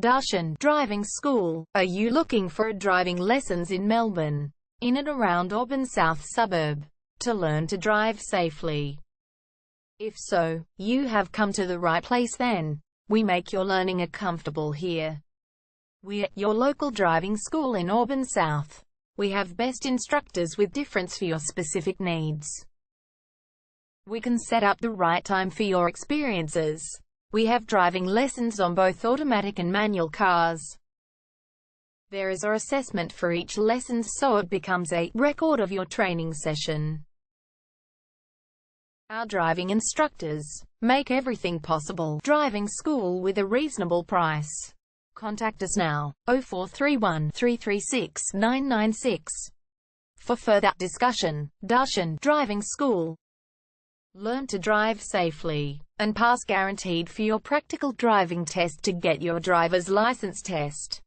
Darshan Driving School. Are you looking for driving lessons in Melbourne, in and around Auburn South suburb, to learn to drive safely? If so, you have come to the right place then. We make your learning comfortable here. We're your local driving school in Auburn South. We have best instructors with difference for your specific needs. We can set up the right time for your experiences. We have driving lessons on both automatic and manual cars. There is an assessment for each lesson, so it becomes a record of your training session. Our driving instructors make everything possible. Driving school with a reasonable price. Contact us now, 0431 336 996. For further discussion. Darshan Driving School. Learn to drive safely and pass guaranteed for your practical driving test to get your driver's license test.